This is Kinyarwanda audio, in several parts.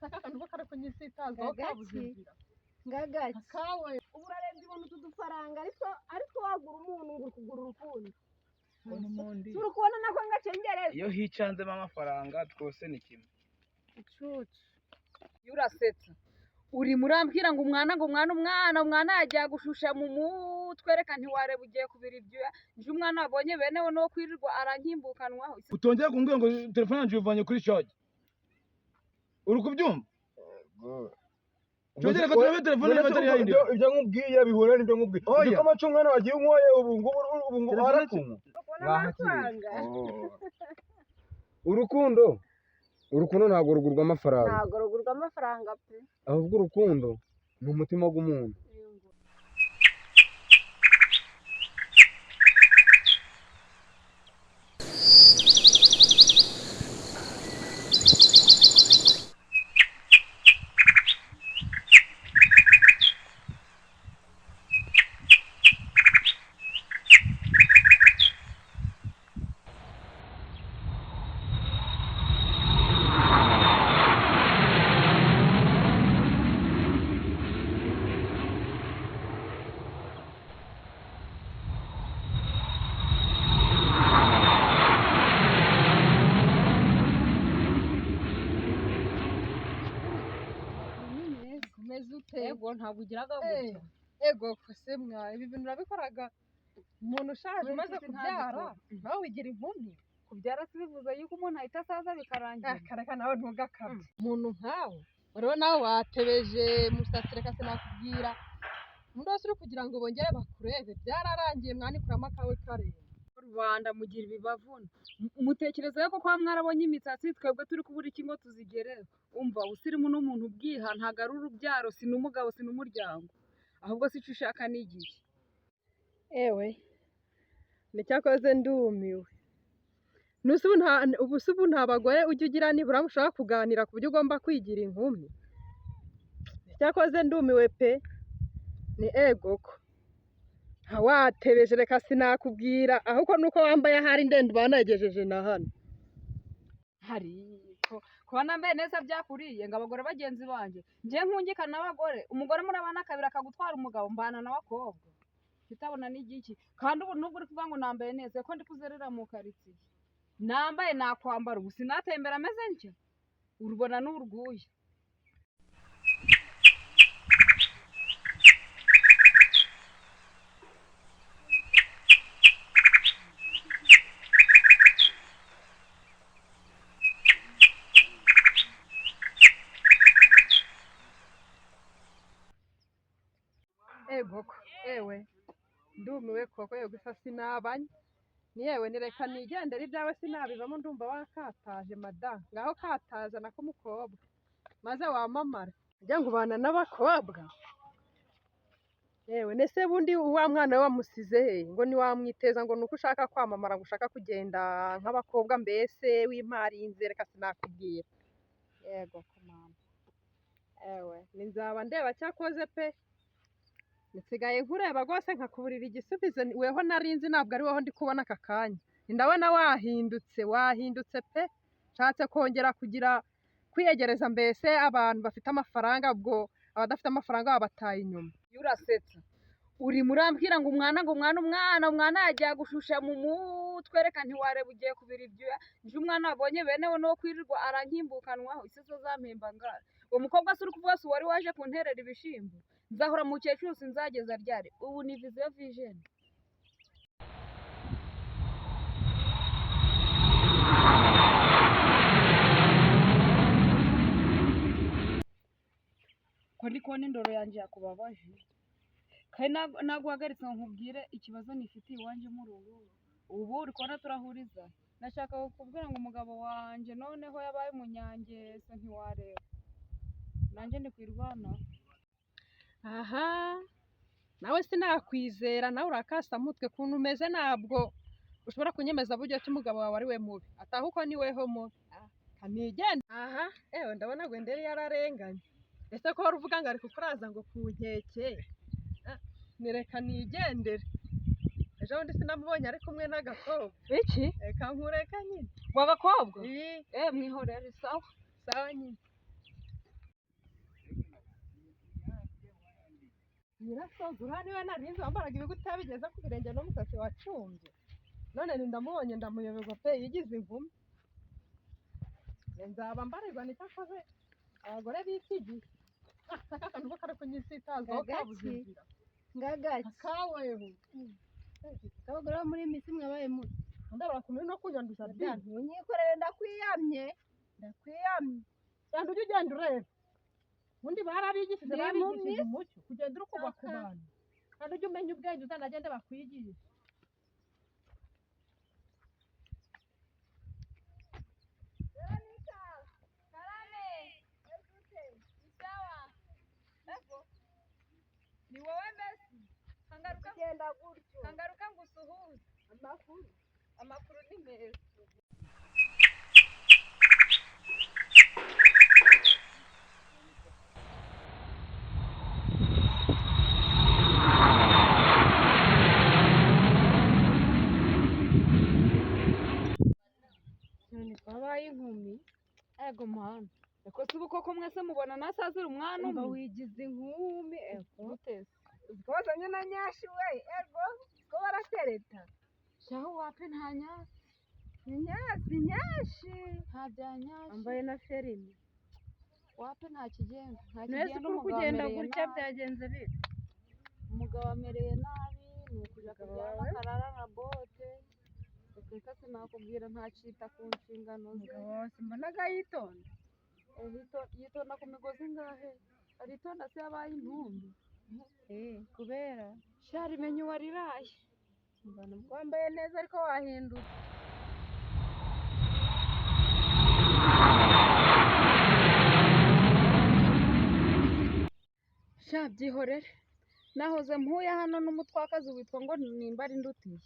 Akantu kare kunyisitaza kabuzingira. Ngagaki. Kawe. Ubu urarebye ubona utudufaranga ariko wagura umuntu ngo kugura urukundo. Turi kubona nako ngacengereza. Iyo hicanzemo amafaranga twose ni kimwe. Icucu. Yurasetsa. Uri murambwira ngo umwana yagiye gushusha mu mutwe reka ntiwareba ugiye kubira ibyo nje umwana abonye benewe no kwirirwa arankimbukanwaho. Utongera kumbwira ngo telefone yanjye uvanye kuri charge. Uri kubyumva? Cyongera ko telefone batari yayindi. Ibyo nkubwiye bihura n'ibyo nkubwiye. Uko amacu umwana wagiye umwoye ubu ngubu arakumva. Urukundo ntabwo rugurwa amafaranga. Ntabwo rugurwa amafaranga pe. Ahubwo urukundo ni umutima w'umuntu. Ego ntabwo ugiraga gutya. Ego kose mwa ibi bintu urabikoraga umuntu ushaje umaze kubyara nawe wigira inkumi. Kubyara sibivuze yuko umuntu ahita asaza bikarangira. Kareka nawe ntugakabye. Umuntu nkawe rero nawe watebeje musatsi reka sinakubwira. Umuntu wese uri kugira ngo bongere bakurebe byararangiye mwanikuramo akawe kareba. Rwanda mugira ibibavuna. Mutekereza yuko kwa mwarabonye imisatsi twebwe turi kubura ikingo tuzigereho. Umva usirimu n'umuntu ubwiha ntago ari urubyaro si n'umugabo si n'umuryango. Ahubwo si cyo ushaka n'igihe. Ewe nicyakoze ndumiwe. Ubu nta bagore ujya ugira nibura mushaka kuganira ku buryo ugomba kwigira inkumi. Nicyakoze ndumiwe pe. Ni ego ko. Watebeje reka sinakubwira ahubwo nuko wambaye hari ndende banagejeje na hano. Hariko kuba nambaye neza byakuriye ngo abagore bagenzi banje nje nkungika n'abagore umugore murabana kabira akagutwara umugabo mbana n'abakobwa kitabona n'igiki kandi ubu nubwo uri kuvuga ngo nambaye neza ko ndi kuzerera mu karitsiye nambaye nakwambara ubu sinatembera ameze ntya urubona n'urguye. Ego ko ewe ndumiwe koko yo gusa sinabanye ni yewe nireka nigendera ibyawe sinabivamo ndumva wakataje madamu ngaho kataza nako mukobwa maze wamamara ujya ngo ubana n'abakobwa yewe nese bundi wa mwana we wamusize he ngo niwamwiteza ngo nuko ushaka kwamamara ngo ushaka kugenda nk'abakobwa mbese w'imparinze reka sinakubwira. Yego ko mama ewe nizaba ndeba cyakoze pe. Nsigaye nkureba rwose nkakuburira igisubizo weho narinzi ntabwo ari woho ndi kubona aka kanya. Ndabona wahindutse pe. Nshatse kongera kugira kwiyegereza mbese abantu bafite amafaranga ubwo abadafite amafaranga babataye inyuma. Yurasetsa. Uri murambwira ngo umwana yagiye gushusha mu mutwe reka ntiwareba ugiye kubira ibyo nje umwana abonye benewe no kwirirwa arankimbukanwaho isizo zampemba ngara. Uwo mukobwa se uri kuvuga se wari waje kunterera ibishimbo. Nzahora mu cyecuru sinzageza ryari ubu ni vision. Ko ndi kubona indoro yanjye yakubabaje kandi naguhagaritse ngo nkubwire ikibazo nifitiye iwanjye mu rugo ubu uri kubona turahuriza nashaka kukubwira ngo umugabo wanjye noneho yabaye umunyangeso ntiwareba nanjye ndi kwirwana. Aha nawe sinakwizera nawe urakasamutwe kuntu umeze ntabwo ushobora kunyemeza buryo ki umugabo wawe ari we mubi ataha uko ni weho mubi kanigenda. Aha ewe ndabona Gwenderi yararenganye ese ko wari uvuga ngo ari kukuraza ngo ku nkeke nireka nigendere ejo ejo bundi sinamubonye ari kumwe n'agakobwa. iki Reka nkureka nyine. w'agakobwa Ii, mwihorere sawa sawa nyine. Nyirasoza uriya niwe narinzi wambaraga ibiguta bigeze ku birenge n'umusatsi wacumbye. None ndamubonye ndamuyoberwa pe yigize inkumi. Nzaba mbarirwa nicyo akoze abagore b'iki gihe. Aka kantu ko kari kunyisitazaho kabuze inzira. ngagaki Akaweho. abagore bo muri iyi minsi mwabaye muto Ndabura kumenya no kunyanduza bya. ntunyikorere ndakwiyamye Kandi ujye ugenda ureba. Ubundi barabigishije Ndi mu babigishije umucyo kugenda uri kuva ku bantu. Kandi ujye umenya ubwenge uzanagende bakwigisha. ni wowe mbese genda gutyo kangaruka ngo usuhuze amakuru ni meza none twabaye inkumi ego mwana eko si ubu koko mwese mubona nasazira umwana umva umwe wigize inkumi muteze twazanye na nyashi we ego ko baratereta shaho wape nta nyasi nyashi nta bya nyasi wambaye na ferimi wape nta kigenda mwese kuri kugenda gutya byagenze bite umugabo amereye nabi ni ukujya kujyana akarara na bote reka sinakubwira ntacita ku nshingano ze umugabo wawe simbonaga yitonda yitonda ku migozi ngahe aritonda se yabaye intumbi kubera shari menye uwariraye mbona ubwo wambaye neza ariko wahindutse sha byihorere nahoze mpuye hano n'umutwakazi witwa ngo nimba ari ndutiye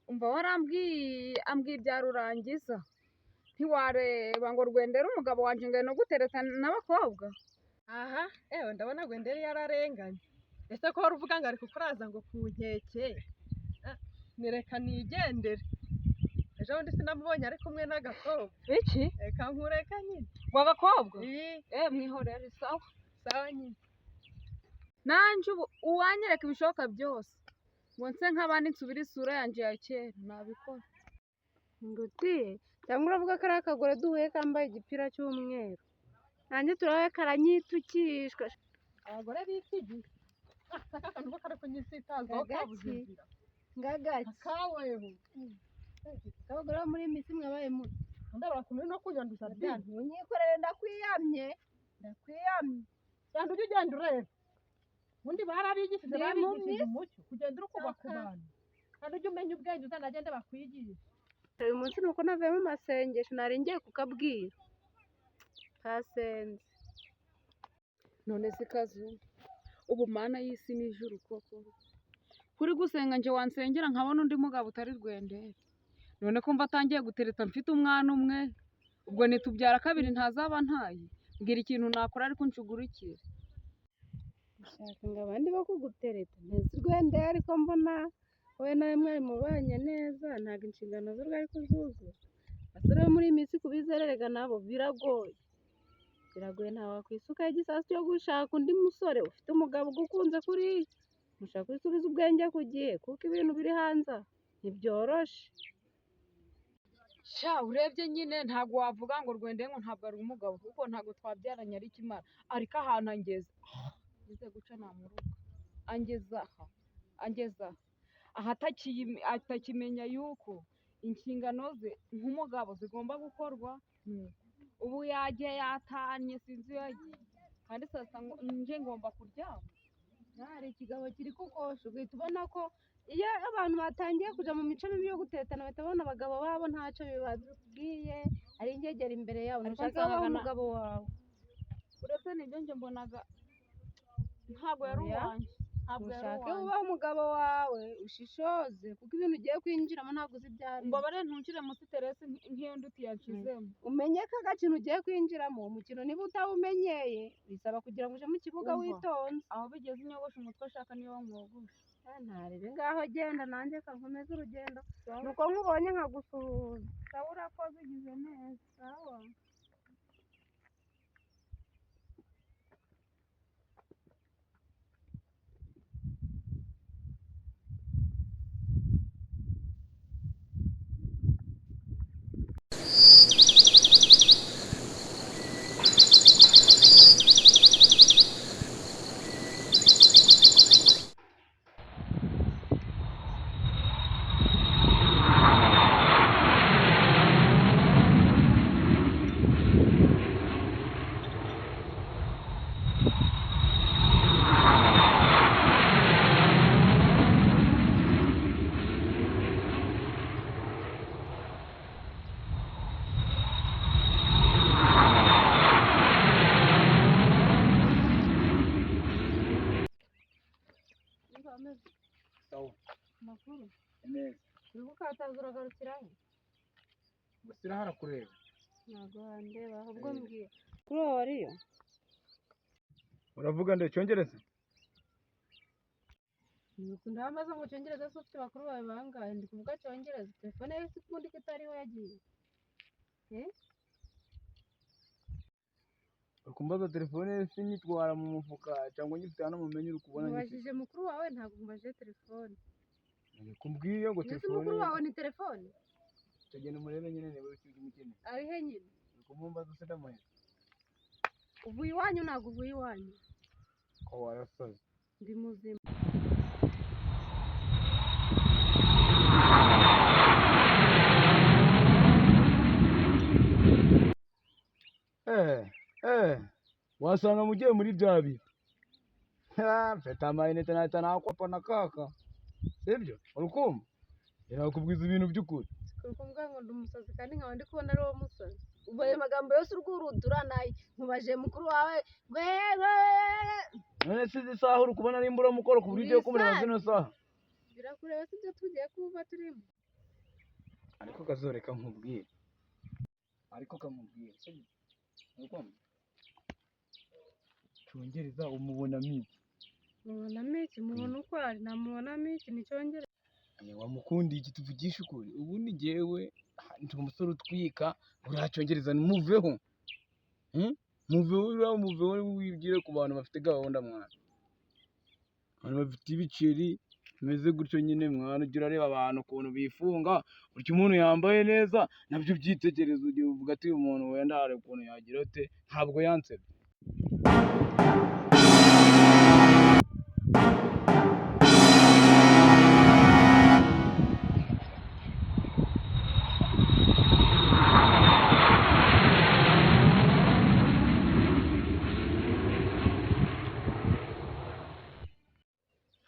umva ambwiye ibya rurangiza ntiwareba ngo rwendere umugabo wanjye ngo no gutereta n'abakobwa Aha, ndabona Gwenderi yararenganye. Ese ko wari uvuga ngo ari kukuraza ngo ku nkeke. Nireka nigendere. Ejo bundi sinamubonye ari kumwe n'agakobwa. iki Reka nkureka nyine. w'agakobwa Ii, mwihorere sawa sawa nyine. nanjye ubu uwanyereka ibishoboka byose ngo nse nk'abandi nsubire isura yanjye ya kera nabikora ngutiye cyangwa uravuga ko ari akagore duhuye kambaye igipira cy'umweru nanjye turabe karanyitukishwa Abagore b'iki gihe. Aka kantu ko kari kunyisitazaho kabuze inzira. ngagaki Akaweho. abagore bo muri iyi minsi mwabaye muto Ndabura kumenya no kunyanduza bya. ntunyikorere ndakwiyamye Kandi ujye ugenda ureba. Ubundi barabigishije Ndi mu babigishije umucyo kugenda uri kuva ku bantu. Kandi ujye umenya ubwenge uzanagende bakwigisha. uyu munsi ni uko navuye mu masengesho nari ngiye kukabwira kasenze none se kazu ubu mana y'isi n'ijuru koko kuri gusenga nje wansengera nkabona undi mugabo utari rwendere none kumva atangiye gutereta mfite umwana umwe ubwo nitubyara kabiri ntazaba ntaye mbwira ikintu nakora ariko nshugurikire ushaka ngo abandi bo kugutereta ntazi rwendere ariko mbona wowe nawe mwari mubanye neza ntabwo inshingano ze urwo ari kuzuzuza abasore bo muri iyi minsi kubizererega nabo biragoye ntawe wakwisukaho igisasu cyo gushaka undi musore ufite umugabo ugukunze kuriya mushaka kwisubiza ubwenge ku gihe kuko ibintu biri hanze aha ntibyoroshe sha urebye nyine ntabwo wavuga ngo rwendere ngo ntabwo ari umugabo kuko ntabwo twabyaranye ari kimara ariko ahantu angeze ngeze guca namuruka angeza aha atakimenya yuko inshingano ze nk'umugabo zigomba gukorwa ubu yagiye yatanye sinzi iyo yagiye kandi sasa nje ngomba kuryama hari ikigabo kiri kukosha ugahita ubona ko iyo abantu batangiye kujya mu mico mibi yo gutetana bahita babona abagabo babo ntacyo bibabwiye ari ingegera imbere yabo ntushake wabaho umugabo wawe uretse nibyo njye mbonaga ntabwo yari uwanjye ushake ubaho umugabo wawe ushishoze kuko ibintu ugiye kwinjiramo ntabwo uzi ibyo ari mbabare ntunshyire munsi teresi nk'iyo nduti yacizemo umenye ko agakintu ugiye kwinjiramo umukino niba utawumenyeye bisaba kugira ngo uje mu kibuga witonze aho bigeze inyogosha umutwe ashaka niyo wamwogosha ntarebe ngaho genda nanjye kankomeza urugendo nuko nkubonye nkagusuhuza sawa urakoze ugize neza sawa Sawa. Makuru Neza. uri gukataza uragarukiraho Gusa harakureba. ntabwo wandeba ahubwo mbwira kuri uwo wariyo Uravuga nde cyongereza? ndamaze ngo cyongereza se ufite bakuru bawe bangahe ndi kuvuga cyongereza telefone ye si kundi ko itariho yagiye Ukumbaza telefone sinyitwara mu mufuka cyangwa nyifite hano mumenye uri kubona nyifite. mubajije mukuru wawe ntabwo mubajije telefone Kumbwiye ngo ese telefone. mukuru wawe ni telefone Tugenda murebe nyine niba uri kumukene. ari he nyine Kumumbaza se ndamuhe. uvuye iwanyu ntabwo uvuye iwanyu Ko warasaze. ndi muzima Wasanga mugiye muri bya bihe. Mfite amayinite nahita nakwa na kaka. Sibyo? Urukumva? Irakubwiza ibintu by'ukuri. kuvuga ngo ndi umusazi kandi nkaba ndi kubona ari wo musazi ubwo ayo magambo yose urwurudura nayo nkubaje mukuru wawe None se izi saha uri kubona ari imburamukoro ku buryo ugiye kumureba zino saha? birakureba si byo tugiye kuba turimo Ariko kazoreka nkubwire. Ariko kamubwire. Sibyo? Urukumva? Cyongereza umubonamo iki? mubonamo iki mubona uko ari namubonamo iki ni cyongereza Wamukundiye iki tuvugisha ukuri? Ubundi jyewe ndi umusore utwika uriya cyongereza muveho. Muveho wibwire ku bantu bafite gahunda mwana. Abantu bafite ibiceri bimeze gutyo nyine mwana ujya urareba abantu ukuntu bifunga burya umuntu yambaye neza nabyo byitegereza ugiye uvuga ati uyu muntu wenda hari ukuntu yagira ate ntabwo yansebye.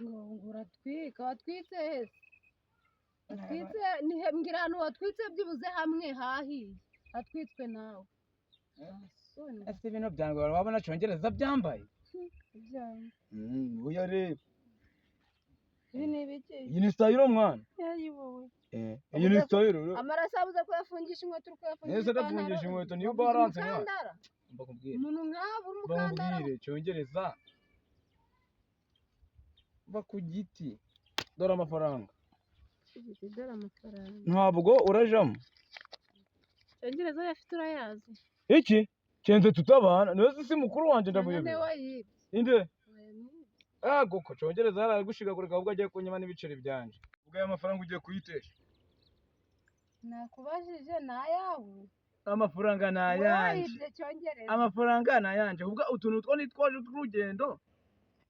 ngo uratwika watwitse hese watwitse mbwira ahantu watwitse byibuze hamwe hahiye hatwitswe nawe Ese ibintu byanjye wabona cyongereza byambaye? ibyanjye Oya reba. ibi ni ibiki Iyi ni style mwana. yayi wowe Iyi ni style. amaraso abuze ko yafungisha inkweto uri kuyafungisha Nese ndafungisha inkweto niyo balance mwana. umukandara Mbakubwire. umuntu nk'abo uri umukandara Bambwire cyongereza. Va ku giti. Dore amafaranga. dore amafaranga Ntabwo urajamo. cyongereza yafite urayazi Iki? Kenze tutabana. Nese si mukuru wanje none ndamuyobera. wayibye Inde? Goko cyongereza yaragushigakurika ahubwo agiye kunyima n'ibiceri byanje. Ubwo aya mafaranga ugiye kuyitesha. nakubajije ni ayawe Amafaranga ni ayanje. wayibye cyongereza Amafaranga ni ayanje. Ubwo utuntu two nitwaje tw'urugendo.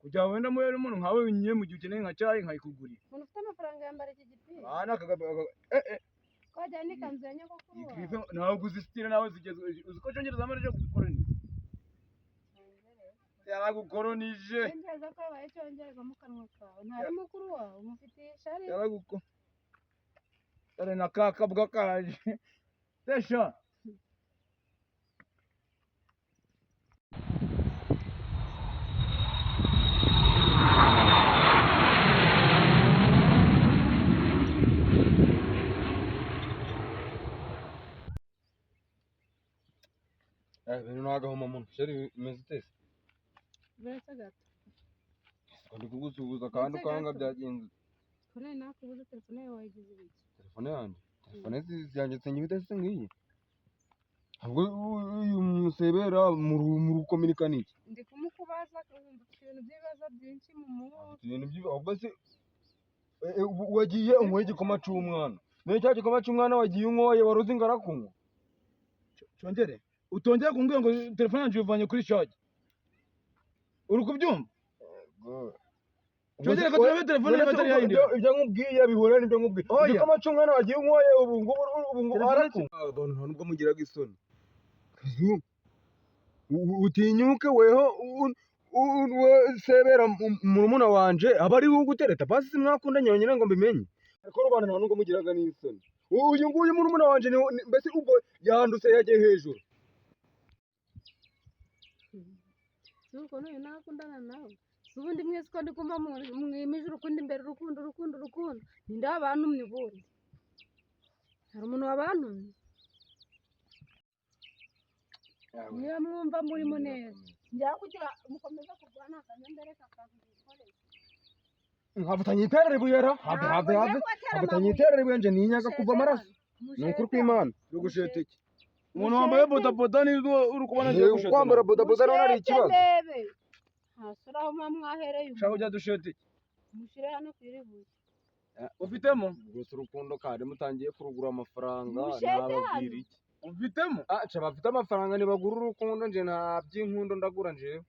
Kugira ngo wenda muhere umuntu nkawe winyiye mu gihe ukeneye nka cyayi nkayikugurira. umuntu ufite amafaranga yambara iki gipira Bana twajyana n'ikanzu ya nyogokuru wawe ntabwo uzisitira nawe zigeze uzi ko cyongereza amaze gukoronije. Yaragukoronije. cyongereza ko yabaye cyongereza mu kanwa kawe ntari mukuru wawe umufitiye ishari Dore na ka kabwa karaje. Tesha. Ibintu nagahoma muntu sheri bimeze utese uretse gato ndi kugusuhuza kandi Ndetse ukanga gato. byagenze. ko nari nakubuze telefone yawe wayigize ibiki? Telefone yanjye. Telefone yanjye sinyibite se ngiyi. Ahubwo uyu musebera mu rukominikana iki? Ndi kumukubaza akumva ibintu by'ibibazo byinshi mu mutwe. Ibintu by'ibi ahubwo se wagiye unyweye igikoma cy'umwana. Niyo cya gikoma cy'umwana wagiye unyoye wari uzi ngo arakunywa. Cyongere utongeye kumbwira ngo telefone yanjye uyivanye kuri charge. Uri kubyumva? Cyongere ko turabe telefone yawe atari yayindi. Ibyo nkubwiye bihura n'ibyo nkubwiye. Igikoma cy'umwana wagiye unyoye ubu ngubu arakunywa. Abantu nta nubwo mugiraga isoni. Utinyuke weho sebera murumuna wanje aba ari wo gutereta basi mwakundanye nyine ngo mbimenye. Ariko rubana nta nubwo mugiraga n'isoni. Uyu nguyu murumuna wanje mbese ubwo yandutse yagiye hejuru. Nuko n'uyu nakundana nawe. Ubundi mwese ko ndi kumva mwimije urukundo imbere urukundo. Ninde wabantumye ubundi? Hari umuntu wabantumye? Niba mwumva murimo neza. Njya kugira mukomeza kurwana akanyambere kakagukore. Nkabutanyi iterere buyera. Nkabutanyi iterere bwenje ninyaga kuva amaraso. Ni ukuri kw'Imana yo gusheteke. Umuntu wambaye bodaboda nizo uri kubona ngiye gusheta. Kwambara bodaboda nawe ari ikibazo. Hasura aho mwahereye. Shaka ujya dushete. Mushire hano kwiribuye. Ufitemo? Gusa urukundo kare mutangiye kurugura amafaranga Mushete nababwira iki? Ufitemo? Aca bafite amafaranga nibagura urukundo nje nta by'inkundo ndagura njewe.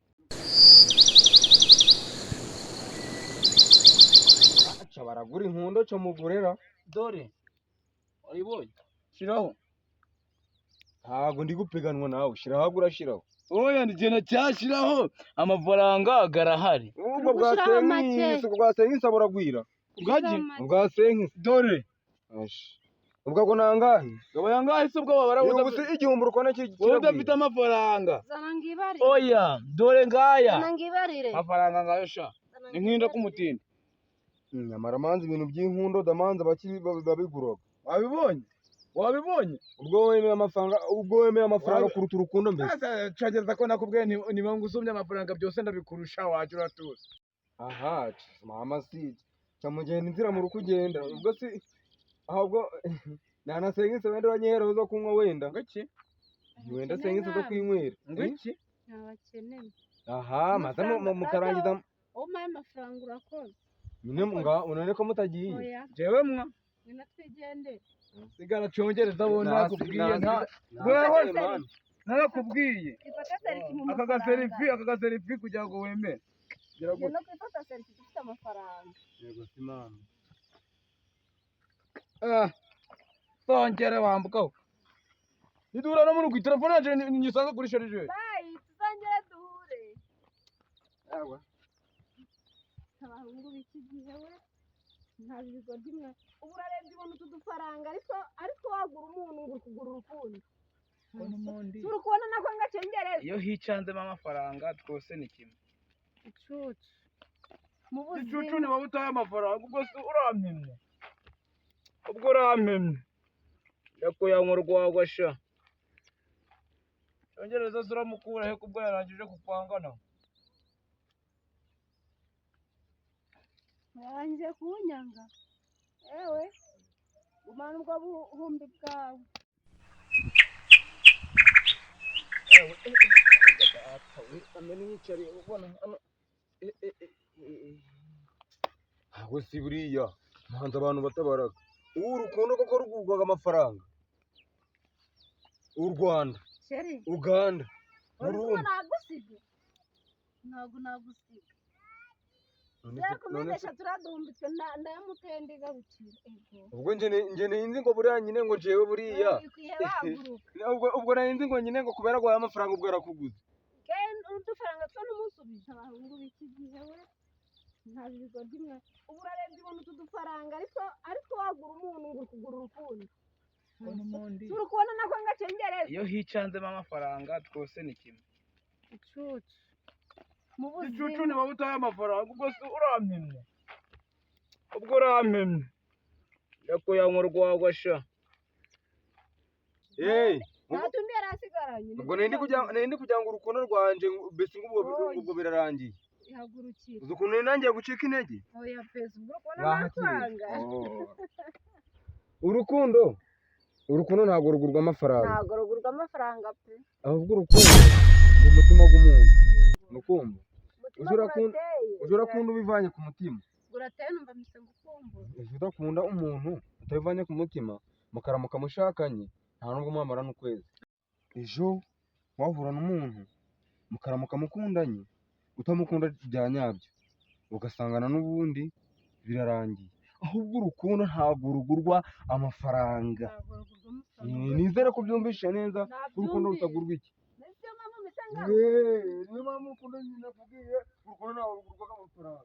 Aca baragura inkundo cyo mugurera. Dore. Wayibonye? Shiraho. Ntago ndi gupiganwa nawe, shiraho urashiraho. Oya ndigena cyashiraho amafaranga garahari. Ubwo bwasenkisa buragwira. Bwaje? Bwasenkisa. Dore. Ash. Ubwo ko nangahe? Gabaya ngahe se ubwo babara Ubuse igihumbi urukona wowe udafite amafaranga. Zana ngibari. Oya, dore ngaya. Zana ngibarire. Amafaranga ngayo sha. Ni nkinda k'umutindi. Nyamara manzi ibintu by'inkundo damanza babigura. Wabibonye? Wabibonye? Ubwo wemeye amafaranga kuruta urukundo mbese. Cageza ko nakubwiye niba ngusumye amafaranga byose ndabikurusha waje uratuza. Aha, mama si. Camugenda inzira mu rukugenda. Ubwo si ahubwo nanasenga wenda banyehera zo kunywa wenda. Ngiki? Wenda senga zo kwinywera. Ngiki? Nabakeneye. Aha, maze mukarangiza. Umaye amafaranga urakoze. Nyine unone ko mutagiye. Oya. Jewe mwa. Ngwino twigende. Sigara congereza bona nakubwiye nta. Narakubwiye. Ifata selfie mu Aka gaserifi kugira ngo wemere. Gira gute? no kwifata selfie dufite amafaranga. Yego simama. Tongere wambukaho. Nidura no muri telefone yaje nyisanga kuri charger. Bye, tuzongere duhure. Yawa. Abahungu b'iki gihe we nta bigo dimwe. Ubu urarebye ubona utu dufaranga ariko wagura umuntu ngo kugura urukundo. Turi kubona nako ngacengereza. Iyo hicanzemo amafaranga twose ni kimwe. Icucu. Mu buzima. Icucu ni wowe utaye amafaranga ubwo se urampimye. Ubwo urampimye. Yakuyanwa urwagwa sha. Congereza zuramukura he kubwo yarangije kupangana. Yarangije kunyanga. Ewe. Umana ubwo buhumbi bwawe. Ahubwo si buriya mpanze abantu batabaraga. Urukundo koko rugurwaga amafaranga. U Rwanda, Sheri. Uganda, Burundi. Ntabwo nagusiga. Yakomeresha turadumbitswe ndayamutende garukira. Ubwo nje ninzi ngo buriya nyine ngo jewe buriya. Ubwo narinzi ngo nyine ngo kubera gwa amafaranga ubwo yarakuguze. Udufaranga two n'umusubije abahungu b'iki gihe we nta bigo dimwe. Ubu urarebye ubona utu dufaranga ariko wagura umuntu ngo kugura urukundo. Turi kubona nako ngacengereza. Iyo hicanzemo amafaranga twose ni kimwe. Icucu. Mu buzima. Icucu ni wowe utaye amafaranga ubwo se urampimye. Ubwo urampimye. Yakuyanwa urwagwa sha. Natumbye yarasigaranye. Ubwo nindi kugira ngo urukundo rwanje mbese ubwo birarangiye. ihagurukire. uzi ukuntu nangiye gucika intege Oya Facebook ubona Wahakiriye. amafaranga. urukundo ntabwo rugurwa amafaranga, Ntabwo rugurwa amafaranga pe. ahubwo urukundo ni umutima w'umuntu. Nukumva Umutima uje urakunda ubivanye ku mutima, gurateye numva mise ngukumbura. uje udakunda umuntu utabivanye ku mutima mukaramuka mushakanye nta nubwo mwamara n'ukwezi. Ejo wahura n'umuntu mukaramuka mukundanye utamukunda bya nyabyo ugasangana n'ubundi birarangiye. Ahubwo urukundo ntabwo rugurwa amafaranga. Ntabwo rugurwa amafaranga. Nizere ko byumvishe neza ko urukundo rutagurwa iki. Niyo mpamvu mise nga Niyo mpamvu urukundo nyine nakubwiye urukundo ntabwo rugurwa amafaranga.